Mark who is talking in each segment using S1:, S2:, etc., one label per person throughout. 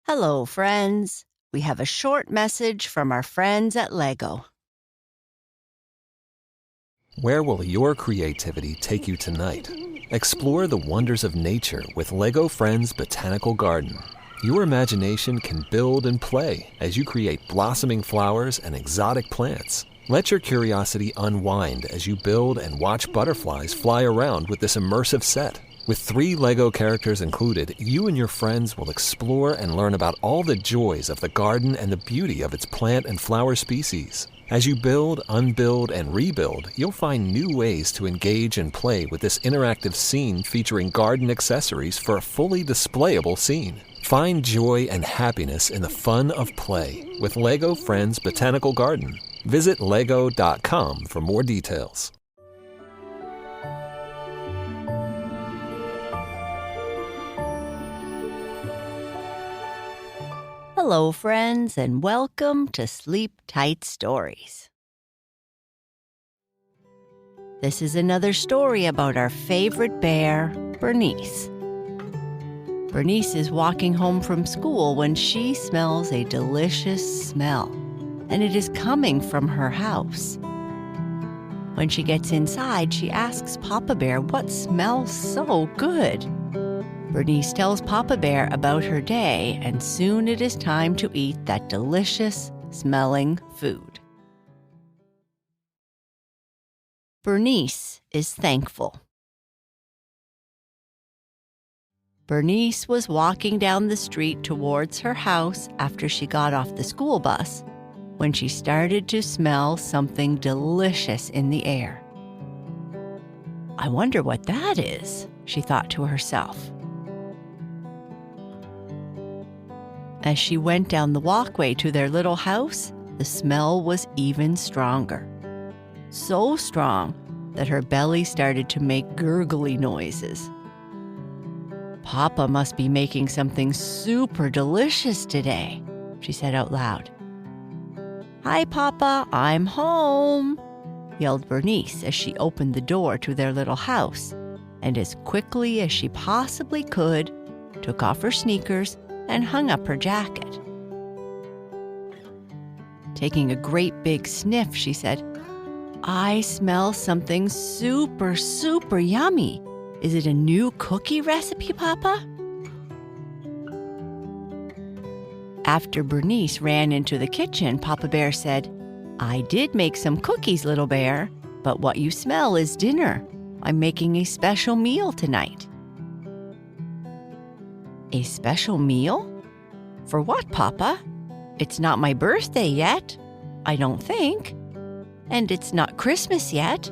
S1: Hello, friends. We have a short message from our friends at Lego.
S2: Where will your creativity take you tonight? Explore the wonders of nature with Lego Friends Botanical Garden. Your imagination can build and play as you create blossoming flowers and exotic plants. Let your curiosity unwind as you build and watch butterflies fly around with this immersive set. With 3 Lego characters included, you and your friends will explore and learn about all the joys of the garden and the beauty of its plant and flower species. As you build, unbuild, and rebuild, you'll find new ways to engage and play with this interactive scene featuring garden accessories for a fully displayable scene. Find joy and happiness in the fun of play with Lego Friends Botanical Garden. Visit lego.com for more details.
S1: Hello, friends, and welcome to Sleep Tight Stories. This is another story about our favorite bear, Bernice. Bernice is walking home from school when she smells a delicious smell, and it is coming from her house. When she gets inside, she asks Papa Bear what smells so good. Bernice tells Papa Bear about her day, and soon it is time to eat that delicious smelling food. Bernice is thankful. Bernice was walking down the street towards her house after she got off the school bus when she started to smell something delicious in the air. I wonder what that is, she thought to herself. As she went down the walkway to their little house, the smell was even stronger. So strong that her belly started to make gurgly noises. Papa must be making something super delicious today, she said out loud. Hi, Papa, I'm home, yelled Bernice as she opened the door to their little house, and as quickly as she possibly could, took off her sneakers and hung up her jacket. Taking a great big sniff, she said, I smell something super, super yummy. Is it a new cookie recipe, Papa? After Bernice ran into the kitchen, Papa Bear said, I did make some cookies, little bear, but what you smell is dinner. I'm making a special meal tonight. A special meal? For what, Papa? It's not my birthday yet, I don't think. And it's not Christmas yet.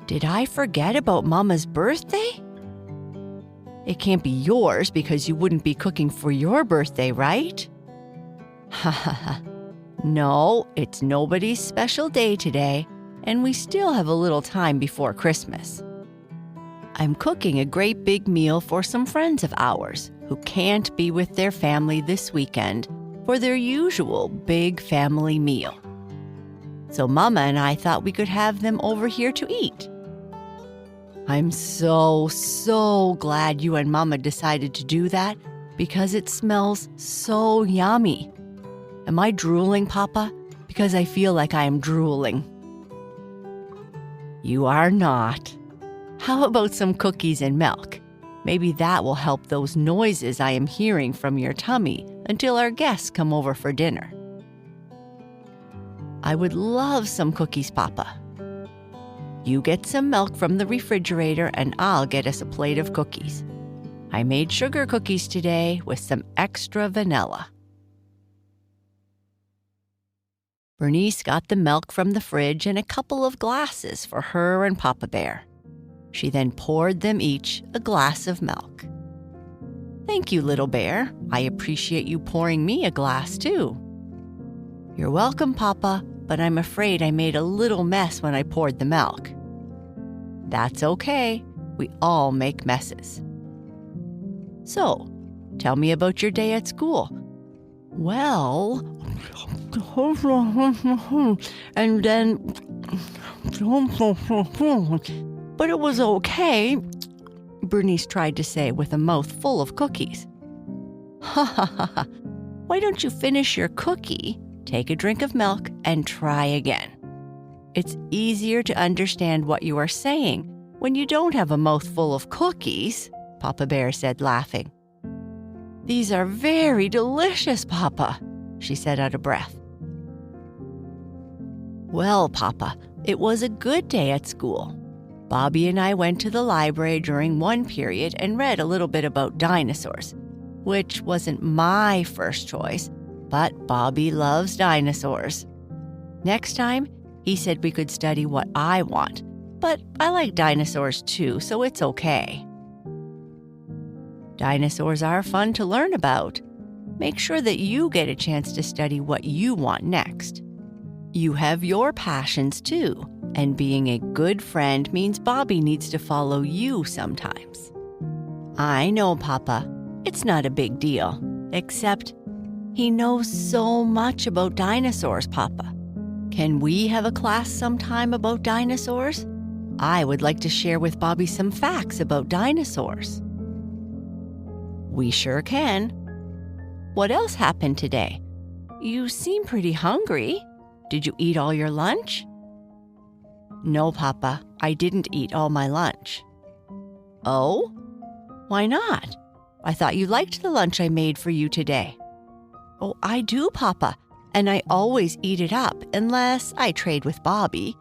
S1: Did I forget about Mama's birthday? It can't be yours because you wouldn't be cooking for your birthday, right? Ha ha ha. No, it's nobody's special day today, and we still have a little time before Christmas. I'm cooking a great big meal for some friends of ours who can't be with their family this weekend for their usual big family meal. So Mama and I thought we could have them over here to eat. I'm so glad you and Mama decided to do that because it smells so yummy. Am I drooling, Papa? Because I feel like I am drooling. You are not. How about some cookies and milk? Maybe that will help those noises I am hearing from your tummy until our guests come over for dinner. I would love some cookies, Papa. You get some milk from the refrigerator and I'll get us a plate of cookies. I made sugar cookies today with some extra vanilla. Bernice got the milk from the fridge in a couple of glasses for her and Papa Bear. She then poured them each a glass of milk. Thank you, little bear. I appreciate you pouring me a glass, too. You're welcome, Papa, but I'm afraid I made a little mess when I poured the milk. That's okay. We all make messes. So, tell me about your day at school. Well, and then, but it was okay, Bernice tried to say with a mouth full of cookies. Ha ha ha ha. Why don't you finish your cookie, take a drink of milk, and try again? It's easier to understand what you are saying when you don't have a mouthful of cookies, Papa Bear said, laughing. These are very delicious, Papa, she said out of breath. Well, Papa, it was a good day at school. Bobby and I went to the library during one period and read a little bit about dinosaurs, which wasn't my first choice, but Bobby loves dinosaurs. Next time, he said we could study what I want, but I like dinosaurs too, so it's okay. Dinosaurs are fun to learn about. Make sure that you get a chance to study what you want next. You have your passions too, and being a good friend means Bobby needs to follow you sometimes. I know, Papa. It's not a big deal, except he knows so much about dinosaurs, Papa. Can we have a class sometime about dinosaurs? I would like to share with Bobby some facts about dinosaurs. We sure can. What else happened today? You seem pretty hungry. Did you eat all your lunch? No, Papa, I didn't eat all my lunch. Oh? Why not? I thought you liked the lunch I made for you today. Oh, I do, Papa, and I always eat it up unless I trade with Bobby.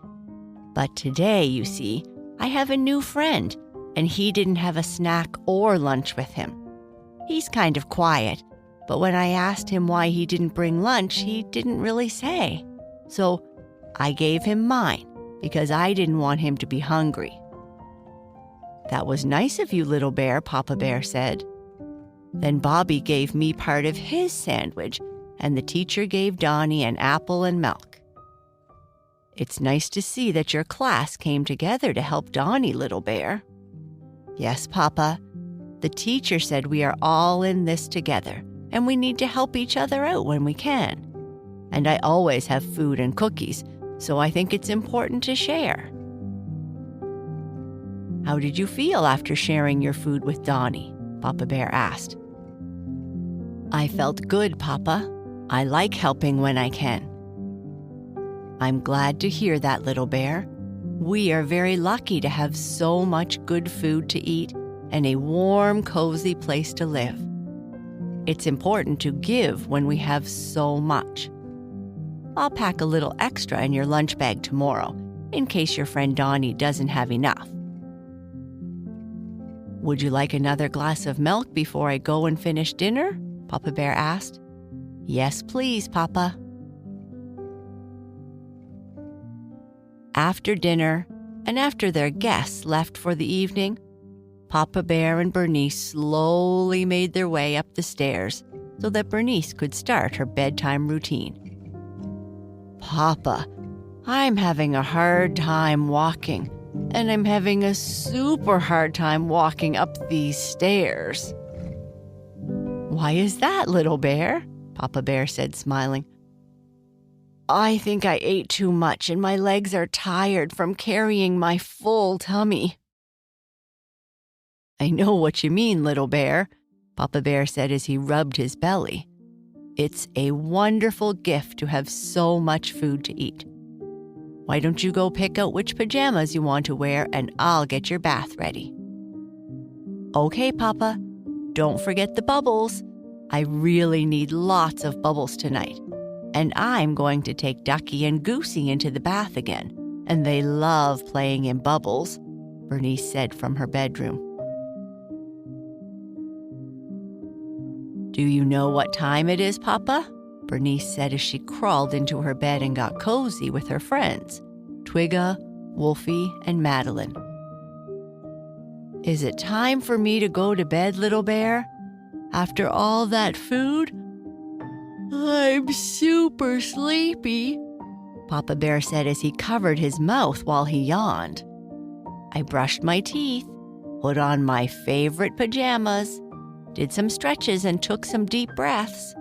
S1: But today, you see, I have a new friend, and he didn't have a snack or lunch with him. He's kind of quiet, but when I asked him why he didn't bring lunch, he didn't really say. So I gave him mine because I didn't want him to be hungry. That was nice of you, little bear, Papa Bear said. Then Bobby gave me part of his sandwich, and the teacher gave Donnie an apple and milk. It's nice to see that your class came together to help Donnie, little bear. Yes, Papa. The teacher said we are all in this together, and we need to help each other out when we can. And I always have food and cookies, so I think it's important to share. How did you feel after sharing your food with Donnie? Papa Bear asked. I felt good, Papa. I like helping when I can. I'm glad to hear that, little bear. We are very lucky to have so much good food to eat and a warm, cozy place to live. It's important to give when we have so much. I'll pack a little extra in your lunch bag tomorrow, in case your friend Donnie doesn't have enough. Would you like another glass of milk before I go and finish dinner? Papa Bear asked. Yes, please, Papa. After dinner, and after their guests left for the evening, Papa Bear and Bernice slowly made their way up the stairs so that Bernice could start her bedtime routine. Papa, I'm having a hard time walking, and I'm having a super hard time walking up these stairs. Why is that, little bear? Papa Bear said, smiling. I think I ate too much and my legs are tired from carrying my full tummy. I know what you mean, little bear, Papa Bear said as he rubbed his belly. It's a wonderful gift to have so much food to eat. Why don't you go pick out which pajamas you want to wear and I'll get your bath ready. Okay, Papa. Don't forget the bubbles. I really need lots of bubbles tonight. And I'm going to take Ducky and Goosey into the bath again, and they love playing in bubbles, Bernice said from her bedroom. Do you know what time it is, Papa? Bernice said as she crawled into her bed and got cozy with her friends, Twigga, Wolfie, and Madeline. Is it time for me to go to bed, little bear? After all that food? I'm super sleepy, Papa Bear said as he covered his mouth while he yawned. I brushed my teeth, put on my favorite pajamas, did some stretches and took some deep breaths.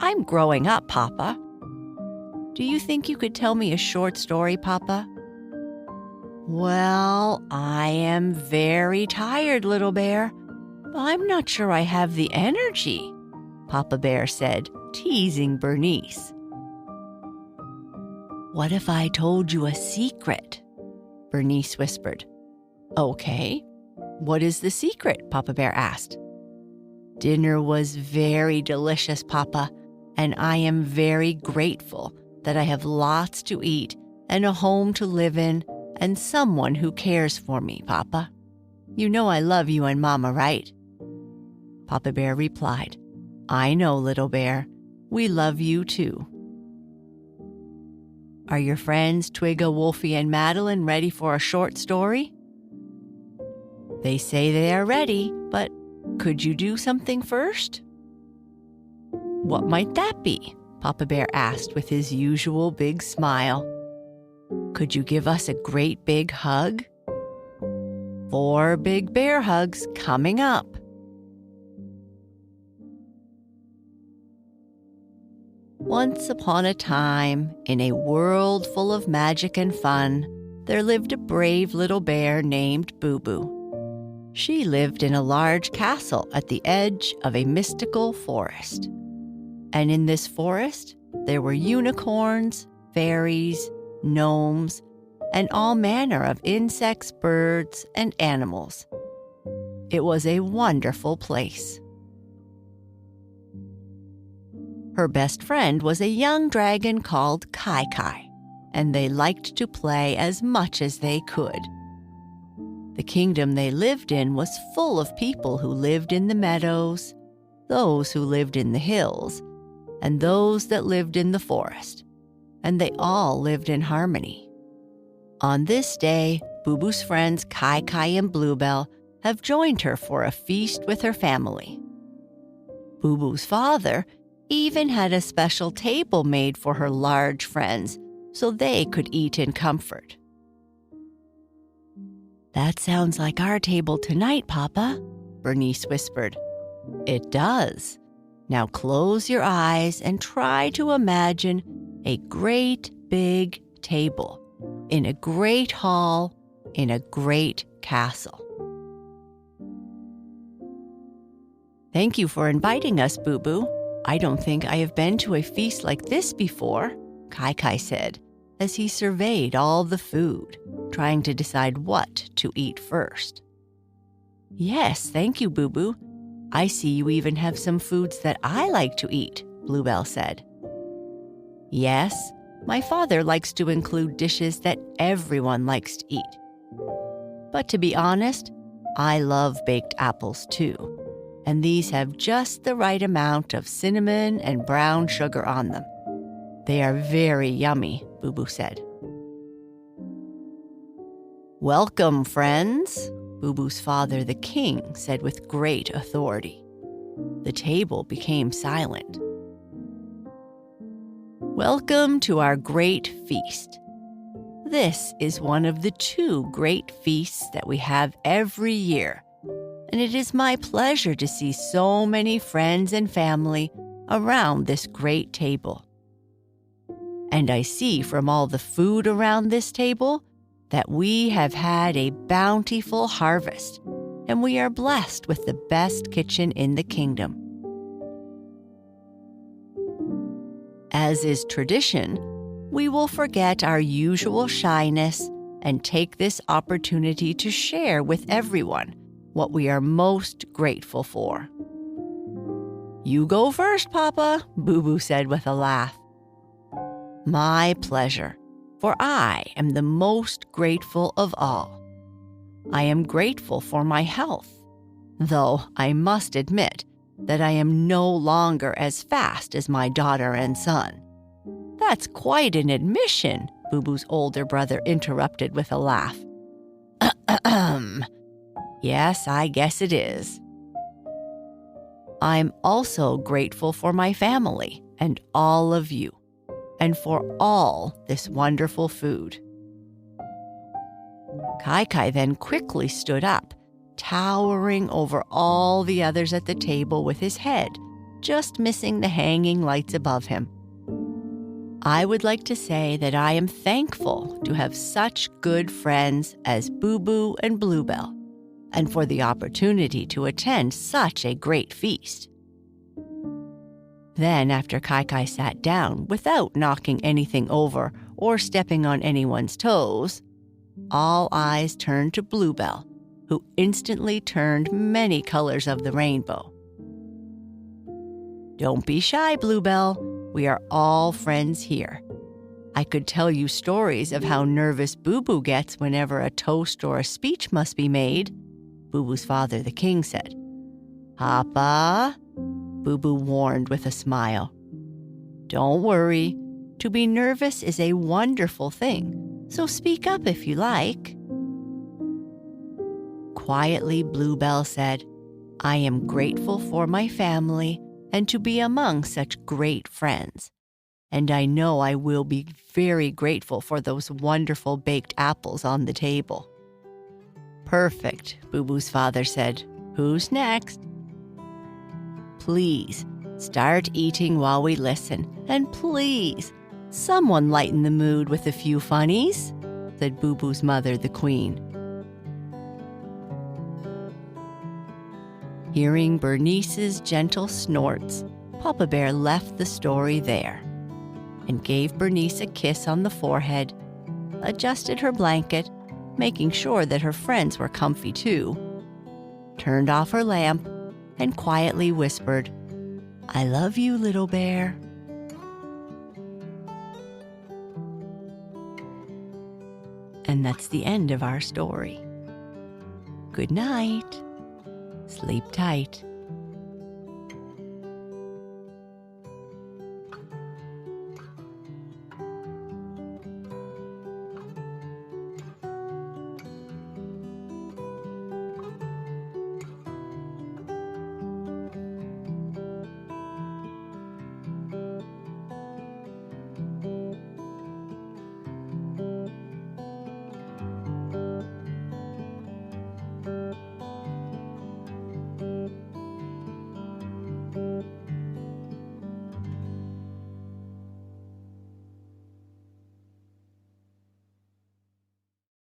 S1: I'm growing up, Papa. Do you think you could tell me a short story, Papa? Well, I am very tired, little bear. I'm not sure I have the energy, Papa Bear said, teasing Bernice. What if I told you a secret? Bernice whispered. Okay. What is the secret? Papa Bear asked. Dinner was very delicious, Papa, and I am very grateful that I have lots to eat and a home to live in and someone who cares for me, Papa. You know I love you and Mama, right? Papa Bear replied, I know, little bear. We love you too. Are your friends Twigga, Wolfie, and Madeline ready for a short story? They say they are ready, but could you do something first? What might that be? Papa Bear asked with his usual big smile. Could you give us a great big hug? 4 big bear hugs coming up. Once upon a time, in a world full of magic and fun, there lived a brave little bear named Boo Boo. She lived in a large castle at the edge of a mystical forest. And in this forest, there were unicorns, fairies, gnomes, and all manner of insects, birds, and animals. It was a wonderful place. Her best friend was a young dragon called Kai Kai, and they liked to play as much as they could. The kingdom they lived in was full of people who lived in the meadows, those who lived in the hills, and those that lived in the forest, and they all lived in harmony. On this day, Boo Boo's friends Kai Kai and Bluebell have joined her for a feast with her family. Boo Boo's father even had a special table made for her large friends so they could eat in comfort. That sounds like our table tonight, Papa, Bernice whispered. It does. Now close your eyes and try to imagine a great big table in a great hall in a great castle. Thank you for inviting us, Boo Boo. I don't think I have been to a feast like this before, Kai Kai said, as he surveyed all the food, trying to decide what to eat first. Yes, thank you, Boo Boo. I see you even have some foods that I like to eat, Bluebell said. Yes, my father likes to include dishes that everyone likes to eat. But to be honest, I love baked apples too, and these have just the right amount of cinnamon and brown sugar on them. They are very yummy, Boo Boo said. Welcome, friends, Boo Boo's father, the king, said with great authority. The table became silent. Welcome to our great feast. This is one of the 2 great feasts that we have every year, and it is my pleasure to see so many friends and family around this great table. And I see from all the food around this table that we have had a bountiful harvest, and we are blessed with the best kitchen in the kingdom. As is tradition, we will forget our usual shyness and take this opportunity to share with everyone what we are most grateful for. You go first, Papa, Boo Boo said with a laugh. My pleasure, for I am the most grateful of all. I am grateful for my health, though I must admit that I am no longer as fast as my daughter and son. That's quite an admission, Boo Boo's older brother interrupted with a laugh. Yes, I guess it is. I'm also grateful for my family and all of you, and for all this wonderful food. Kai Kai then quickly stood up, towering over all the others at the table with his head just missing the hanging lights above him. I would like to say that I am thankful to have such good friends as Boo Boo and Bluebell, and for the opportunity to attend such a great feast. Then, after Kai sat down without knocking anything over or stepping on anyone's toes, all eyes turned to Bluebell, who instantly turned many colors of the rainbow. Don't be shy, Bluebell. We are all friends here. I could tell you stories of how nervous Boo Boo gets whenever a toast or a speech must be made, Boo Boo's father, the king, said. Papa, Boo Boo warned with a smile. Don't worry. To be nervous is a wonderful thing, so speak up if you like. Quietly, Bluebell said, I am grateful for my family and to be among such great friends. And I know I will be very grateful for those wonderful baked apples on the table. Perfect, Boo Boo's father said. Who's next? Please, start eating while we listen. And please, someone lighten the mood with a few funnies, said Boo Boo's mother, the queen. Hearing Bernice's gentle snorts, Papa Bear left the story there and gave Bernice a kiss on the forehead, adjusted her blanket, making sure that her friends were comfy too, turned off her lamp, and quietly whispered, I love you, little bear. And that's the end of our story. Good night. Sleep tight.